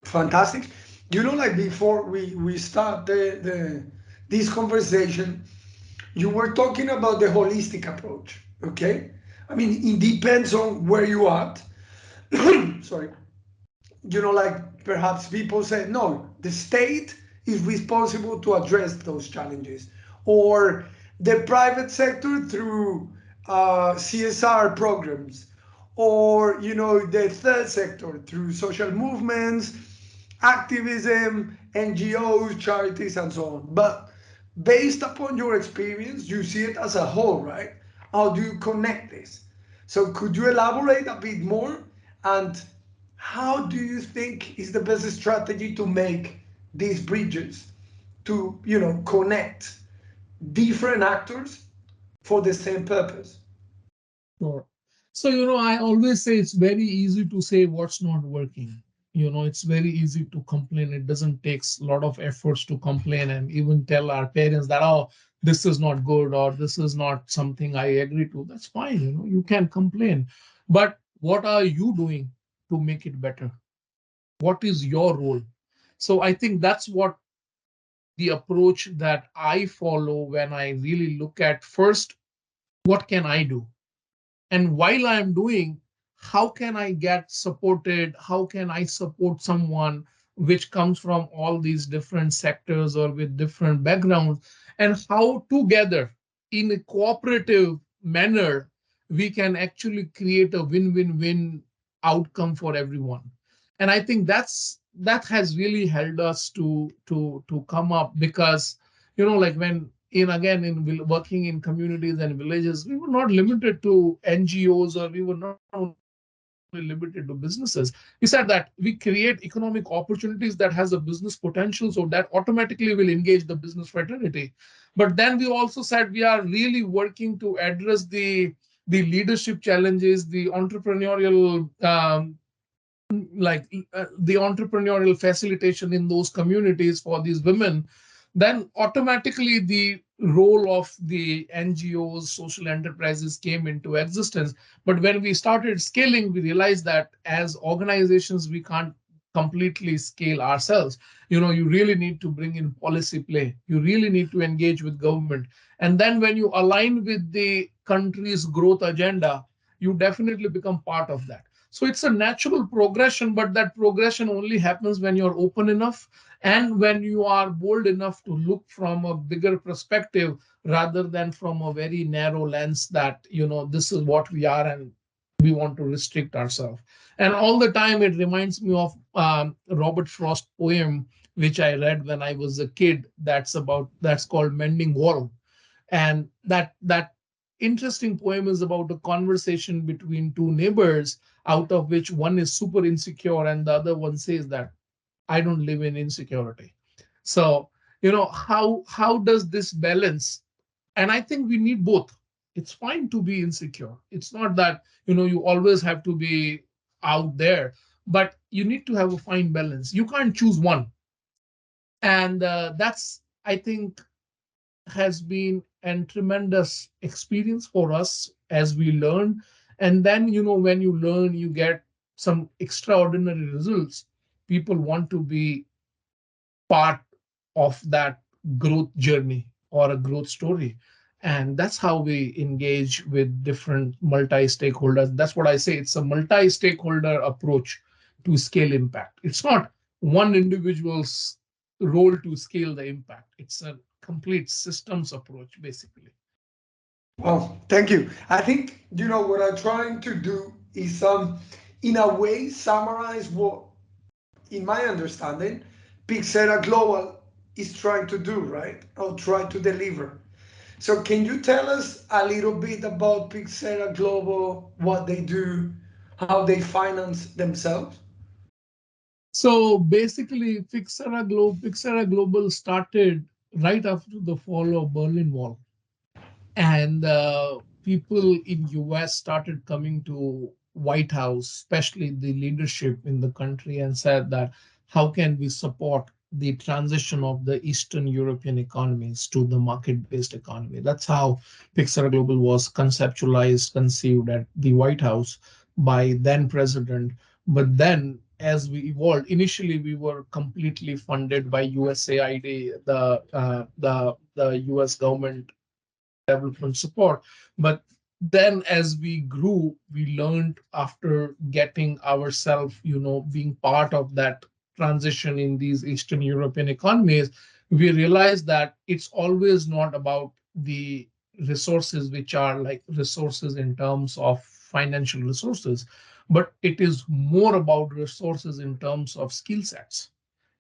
Fantastic. Like before we start the this conversation, you were talking about the holistic approach. Okay, I mean it depends on where you are. Sorry. Like perhaps people say, no, the state is responsible to address those challenges, or the private sector through CSR programs, or the third sector through social movements, activism, NGOs, charities, and so on. But based upon your experience, you see it as a whole, right? How do you connect this? So could you elaborate a bit more? And how do you think is the best strategy to make these bridges to, connect different actors for the same purpose? Sure. So, I always say it's very easy to say what's not working. It's very easy to complain. It doesn't take a lot of efforts to complain and even tell our parents that, oh, this is not good or this is not something I agree to. That's fine. You can complain. But what are you doing to make it better? What is your role? So I think that's what the approach that I follow when I really look at first, what can I do? And while I'm doing, how can I get supported? How can I support someone? which comes from all these different sectors or with different backgrounds, and how together in a cooperative manner we can actually create a win-win-win outcome for everyone. And I think that has really helped us to come up, because like when in again in working in communities and villages, we were not limited to NGOs, or we were not only limited to businesses. We said that we create economic opportunities that has a business potential, so that automatically will engage the business fraternity. But then we also said we are really working to address the leadership challenges, the entrepreneurial the entrepreneurial facilitation in those communities for these women. Then automatically the role of the NGOs, social enterprises came into existence. But when we started scaling, we realized that as organizations, we can't completely scale ourselves. You really need to bring in policy play. You really need to engage with government. And then when you align with the country's growth agenda, you definitely become part of that. So it's a natural progression, but that progression only happens when you're open enough and when you are bold enough to look from a bigger perspective rather than from a very narrow lens that, this is what we are and we want to restrict ourselves. And all the time, it reminds me of Robert Frost poem, which I read when I was a kid. That's called Mending Wall. And that interesting poem is about a conversation between two neighbors, out of which one is super insecure and the other one says that I don't live in insecurity. So how does this balance? And I think we need both. It's fine to be insecure. It's not that you always have to be out there, but you need to have a fine balance. You can't choose one. And that's, I think, has been a tremendous experience for us as we learn. And then, when you learn, you get some extraordinary results. People want to be part of that growth journey or a growth story. And that's how we engage with different multi-stakeholders. That's what I say. It's a multi-stakeholder approach to scale impact. It's not one individual's role to scale the impact. It's a complete systems approach, basically. Well, thank you. I think what I'm trying to do is in a way summarize what, in my understanding, PYXERA Global is trying to do, right? Or try to deliver. So can you tell us a little bit about PYXERA Global, what they do, how they finance themselves? So basically, Pixera Global started right after the fall of Berlin Wall, and people in US started coming to White House, especially the leadership in the country, and said that how can we support the transition of the Eastern European economies to the market-based economy. That's how Pixar Global was conceptualized, conceived at the White House by then president. But then as we evolved, initially we were completely funded by USAID, the US government development support. But then as we grew, we learned after getting ourselves, being part of that transition in these Eastern European economies, we realized that it's always not about the resources, which are like resources in terms of financial resources, but it is more about resources in terms of skill sets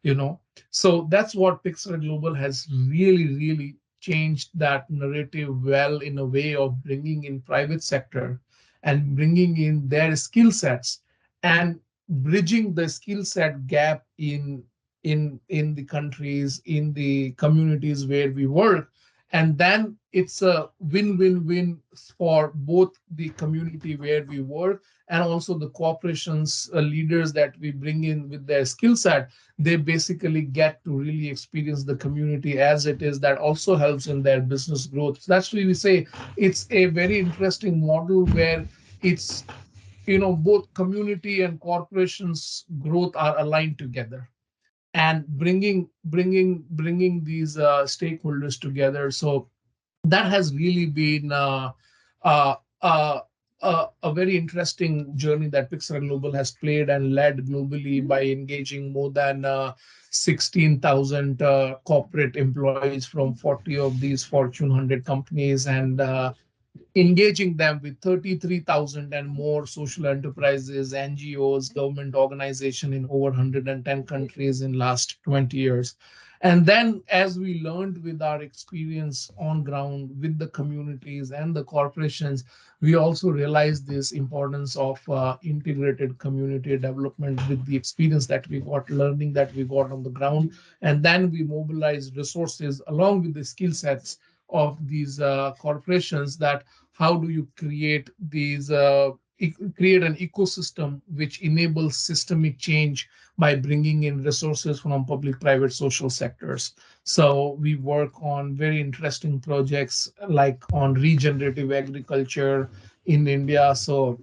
you know so that's what Pixar Global has really changed that narrative well, in a way of bringing in private sector and bringing in their skill sets and bridging the skill set gap in the countries, in the communities where we work. And then it's a win-win-win for both the community where we work and also the corporations leaders that we bring in with their skill set. They basically get to really experience the community as it is. That also helps in their business growth. So that's why we say it's a very interesting model where it's both community and corporations growth are aligned together, and bringing these stakeholders together. So that has really been uh, uh, a very interesting journey that PYXERA Global has played and led globally by engaging more than 16,000 corporate employees from 40 of these Fortune 100 companies, and engaging them with 33,000 and more social enterprises, NGOs, government organization in over 110 countries in last 20 years. And then as we learned with our experience on ground with the communities and the corporations, we also realized this importance of integrated community development with the experience that we got, learning that we got on the ground. And then we mobilized resources along with the skill sets of these corporations, that how do you create these create an ecosystem which enables systemic change by bringing in resources from public private social sectors. So we work on very interesting projects like on regenerative agriculture in India. So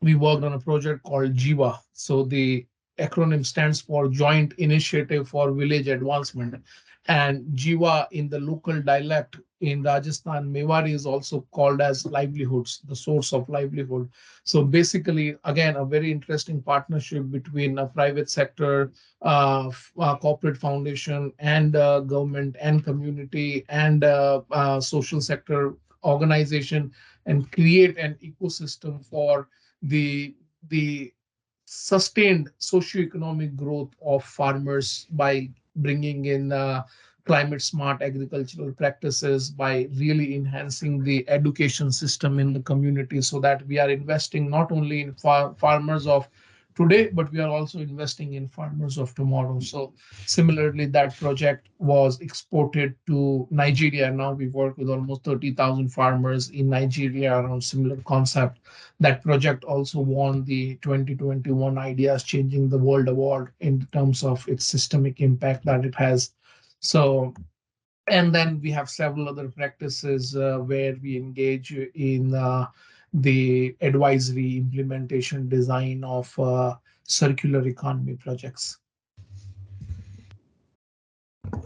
we worked on a project called Jiva. So the acronym stands for Joint Initiative for Village Advancement. And Jiva in the local dialect in Rajasthan, Mewari, is also called as livelihoods, the source of livelihood. So basically, again, a very interesting partnership between a private sector, corporate foundation, and government and community and social sector organization, and create an ecosystem for the the sustained socioeconomic growth of farmers by bringing in climate smart agricultural practices, by really enhancing the education system in the community, so that we are investing not only in farmers of today, but we are also investing in farmers of tomorrow. So similarly, that project was exported to Nigeria. Now we work with almost 30,000 farmers in Nigeria around similar concept. That project also won the 2021 Ideas Changing the World Award in terms of its systemic impact that it has. So, and then we have several other practices where we engage in the advisory, implementation, design of circular economy projects.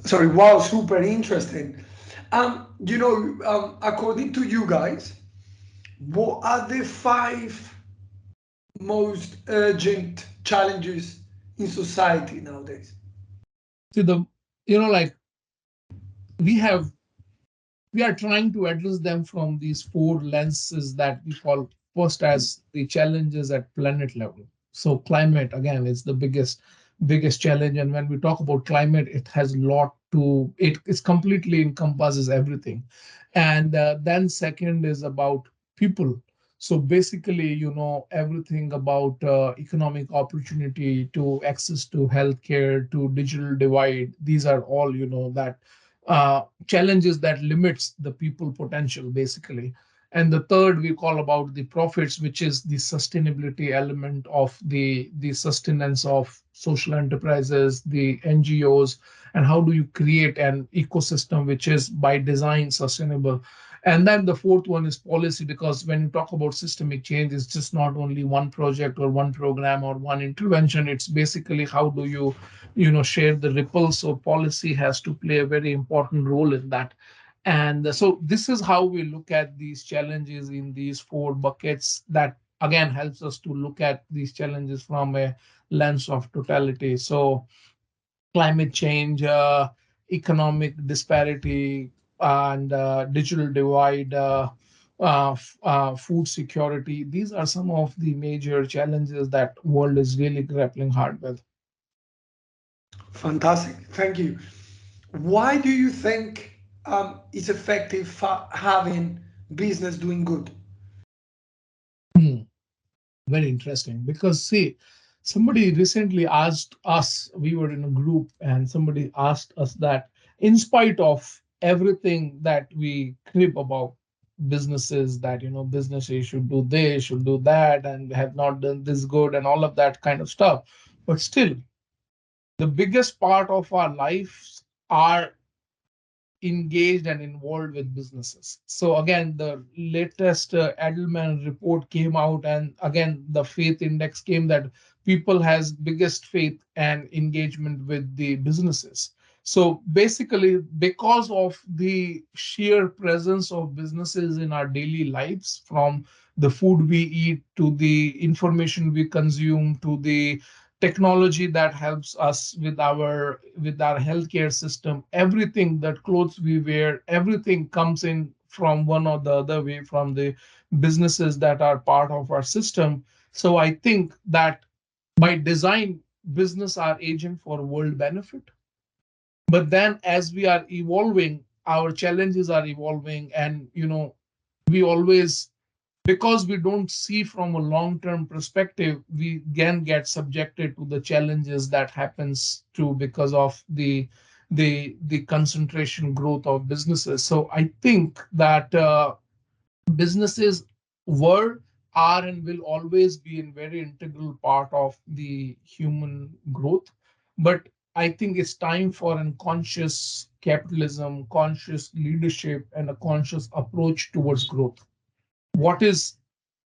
Sorry, wow, super interesting. According to you guys, what are the five most urgent challenges in society nowadays? See, the like we have we are trying to address them from these four lenses that we call, first as the challenges at planet level. So climate, again, is the biggest challenge, and when we talk about climate, it has a lot to it. It's completely encompasses everything. And then second is about people. So basically, everything about economic opportunity, to access to healthcare, to digital divide, these are all that challenges that limits the people potential, basically. And the third we call about the profits, which is the sustainability element of the sustenance of social enterprises, the NGOs, and how do you create an ecosystem which is by design sustainable. And then the fourth one is policy, because when you talk about systemic change, it's just not only one project or one program or one intervention. It's basically how do you share the ripples. So policy has to play a very important role in that. And so this is how we look at these challenges in these four buckets, that again helps us to look at these challenges from a lens of totality. So climate change, economic disparity, and digital divide, food security. These are some of the major challenges that world is really grappling hard with. Fantastic, thank you. Why do you think it's effective for having business doing good? Hmm. Very interesting, because see, somebody recently asked us, we were in a group, and somebody asked us that in spite of everything that we crib about businesses, that businesses should do this, should do that, and have not done this good, and all of that kind of stuff, but still the biggest part of our lives are engaged and involved with businesses. So again, the latest Edelman report came out, and again, the faith index came that people has biggest faith and engagement with the businesses. So basically, because of the sheer presence of businesses in our daily lives, from the food we eat, to the information we consume, to the technology that helps us with our healthcare system. Everything, that clothes we wear, everything comes in from one or the other way from the businesses that are part of our system. So I think that by design, business are agent for world benefit. But then as we are evolving, our challenges are evolving, and we always, because we don't see from a long term perspective, we can get subjected to the challenges that happens to because of the concentration growth of businesses. So I think that businesses were, are, and will always be a very integral part of the human growth. But I think it's time for a conscious capitalism, conscious leadership, and a conscious approach towards growth. What is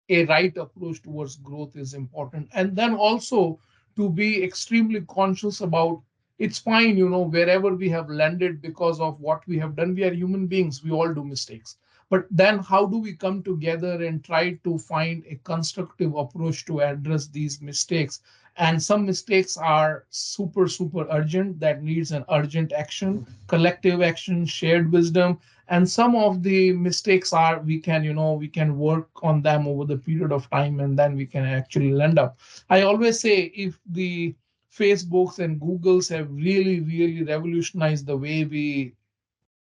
a right approach towards growth is important. And then also to be extremely conscious about, it's fine, wherever we have landed because of what we have done. We are human beings, we all do mistakes. But then how do we come together and try to find a constructive approach to address these mistakes? And some mistakes are super, super urgent, that needs an urgent action, collective action, shared wisdom. And some of the mistakes are, we can work on them over the period of time, and then we can actually land up. I always say, if the Facebooks and Googles have really, really revolutionized the way we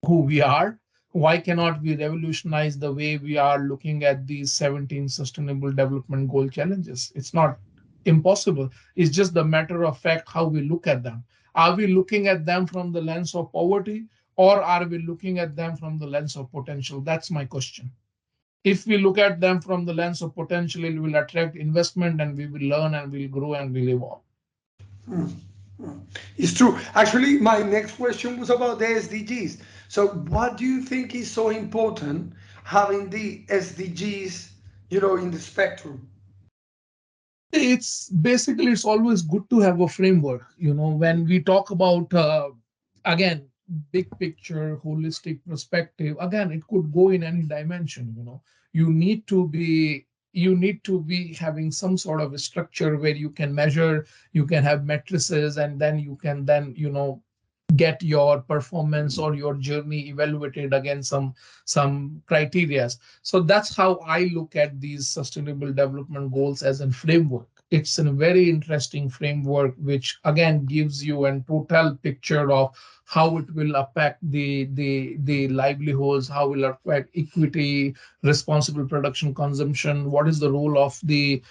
who we are, why cannot we revolutionize the way we are looking at these 17 sustainable development goal challenges? It's not impossible. It's just the matter of fact how we look at them. Are we looking at them from the lens of poverty, or are we looking at them from the lens of potential? That's my question. If we look at them from the lens of potential, it will attract investment, and we will learn, and we'll grow, and we'll evolve. It's true. Actually, my next question was about the SDGs. So, what do you think is so important having the SDGs, in the spectrum? It's basically, it's always good to have a framework. When we talk about, again, big picture, holistic perspective, again, it could go in any dimension. You need to be, having some sort of a structure where you can measure, you can have matrices, and then you can then get your performance or your journey evaluated against some criterias. So that's how I look at these sustainable development goals, as a framework. It's a very interesting framework, which again gives you a total picture of how it will affect the livelihoods, how will affect equity, responsible production, consumption, what is the role of the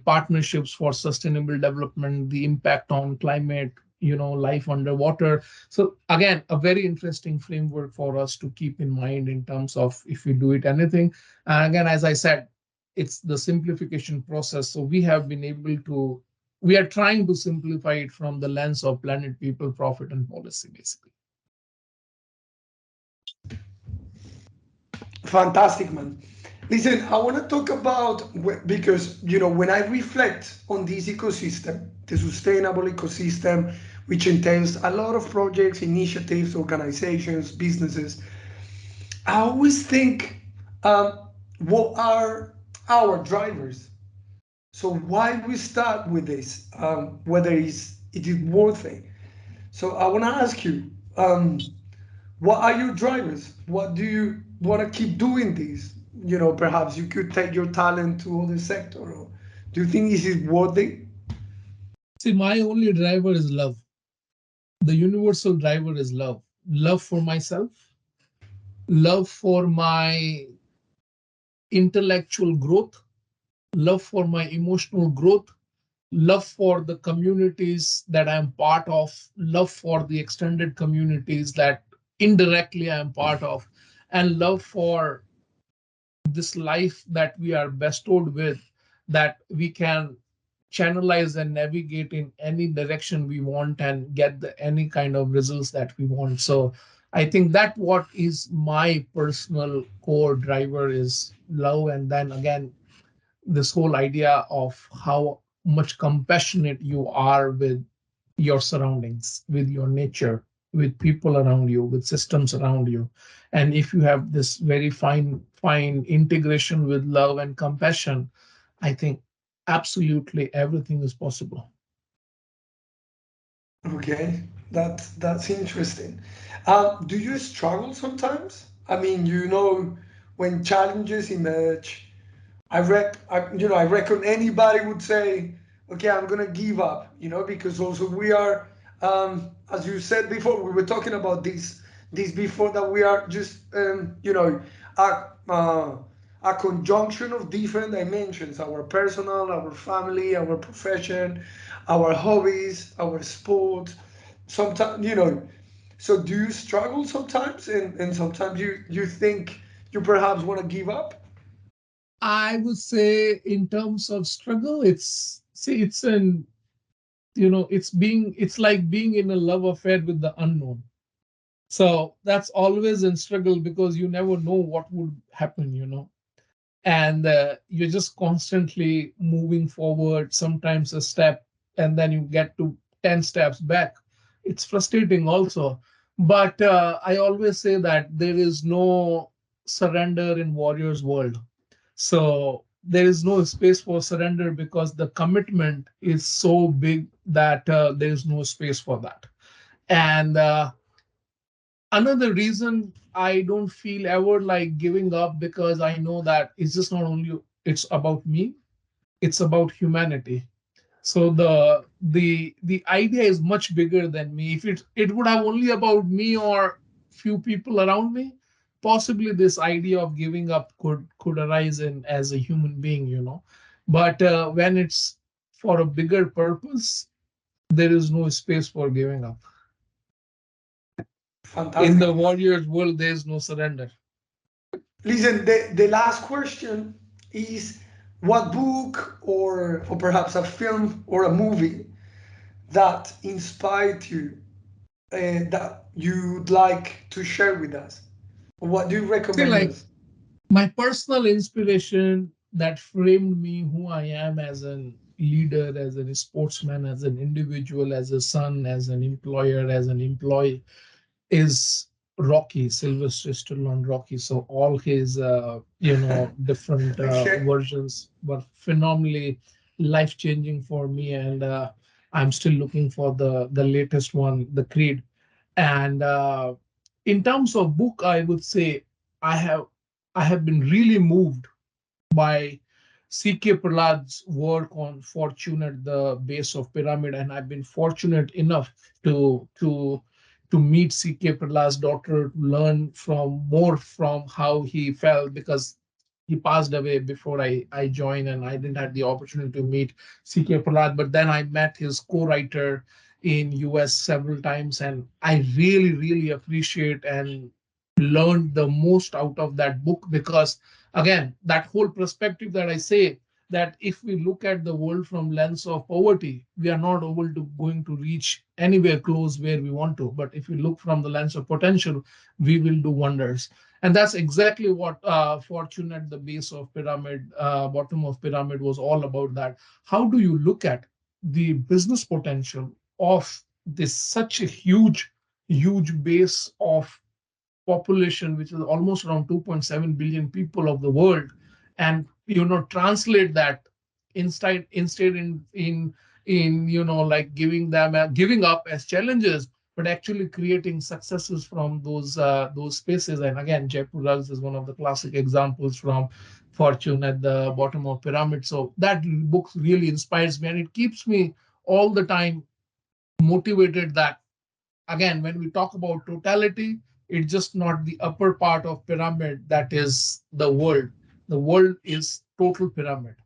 partnerships for sustainable development, the impact on climate, life underwater. So again, a very interesting framework for us to keep in mind in terms of if we do it anything. And again, as I said, it's the simplification process. So we are trying to simplify it from the lens of planet, people, profit, and policy, basically. Fantastic, man. Listen, I want to talk about because when I reflect on this ecosystem, the sustainable ecosystem, which entails a lot of projects, initiatives, organizations, businesses, I always think, what are our drivers? So why we start with this? Whether it is worth it. So I want to ask you, what are your drivers? What do you want to keep doing this? Perhaps you could take your talent to other sector. Or do you think this is worth it? See, my only driver is love. The universal driver is love. Love for myself, love for my intellectual growth, love for my emotional growth, love for the communities that I'm part of, love for the extended communities that indirectly I'm part of, and love for this life that we are bestowed with, that we can channelize and navigate in any direction we want and get any kind of results that we want. So I think that what is my personal core driver is love. And then again, this whole idea of how much compassionate you are with your surroundings, with your nature. with people around you, with systems around you. And if you have this very fine integration with love and compassion, I think absolutely everything is possible. Okay, that's interesting. Do you struggle sometimes? I mean, when challenges emerge, I reckon anybody would say, okay, I'm gonna give up, because also we are, as you said before, we were talking about this before, that we are just, a, a conjunction of different dimensions: our personal, our family, our profession, our hobbies, our sport. Sometimes, so do you struggle sometimes, and sometimes you think you perhaps want to give up? I would say in terms of struggle, it's see, it's an it's like being in a love affair with the unknown. So that's always in struggle because you never know what would happen. And you're just constantly moving forward, sometimes a step, and then you get to 10 steps back. It's frustrating also. But I always say that there is no surrender in warriors world. So there is no space for surrender because the commitment is so big that there is no space for that. And another reason I don't feel ever like giving up, because I know that it's just not only it's about me, it's about humanity. So the idea is much bigger than me. If it would have only about me or few people around me, possibly this idea of giving up could arise in as a human being. But when it's for a bigger purpose, there is no space for giving up. In Fantastic. the warrior's world, there is no surrender. Listen, the last question is, what book or perhaps a film or a movie that inspired you, that you'd like to share with us? What do you See, recommend like us? my personal inspiration that framed me who I am as a leader, as a sportsman, as an individual, as a son, as an employer, as an employee is Rocky, Sylvester Stallone, Rocky. So all his, different Okay. versions were phenomenally life changing for me, and I'm still looking for the latest one, the Creed. And in terms of book, I would say I have I have been really moved by C.K. Prahlad's work on fortune at the base of pyramid, and I've been fortunate enough to meet C.K. Prahlad's daughter, to learn from more from how he felt, because he passed away before I joined, and I didn't have the opportunity to meet C.K. Prahlad. But then I met his co-writer in US several times, and I really, really appreciate and learned the most out of that book, because again, that whole perspective that I say, that if we look at the world from lens of poverty, we are not able to going to reach anywhere close where we want to. But if we look from the lens of potential, we will do wonders. And that's exactly what fortune at the base of pyramid, bottom of pyramid was all about. That how do you look at the business potential of this such a huge base of population, which is almost around 2.7 billion people of the world, and translate that instead in like giving up as challenges, but actually creating successes from those spaces. And again, Jaipur Rugs is one of the classic examples from fortune at the bottom of pyramid. So that book really inspires me, and it keeps me all the time motivated. That again, when we talk about totality, it's just not the upper part of pyramid that is the world. The world is total pyramid,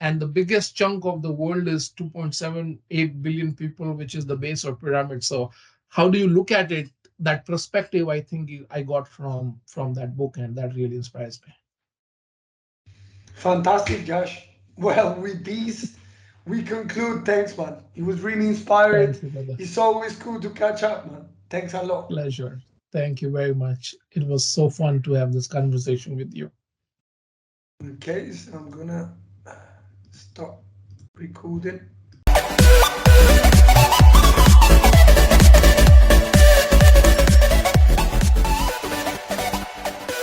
and the biggest chunk of the world is 2.78 billion people, which is the base of pyramid. So how do you look at it? That perspective, I think, I got from that book, and that really inspires me. Fantastic, Josh. Well, with this, we conclude. Thanks, man. It was really Thank inspired. you, brother. It's always cool to catch up, man. Thanks a lot. Pleasure. Thank you very much. It was so fun to have this conversation with you. Okay, so I'm gonna stop recording.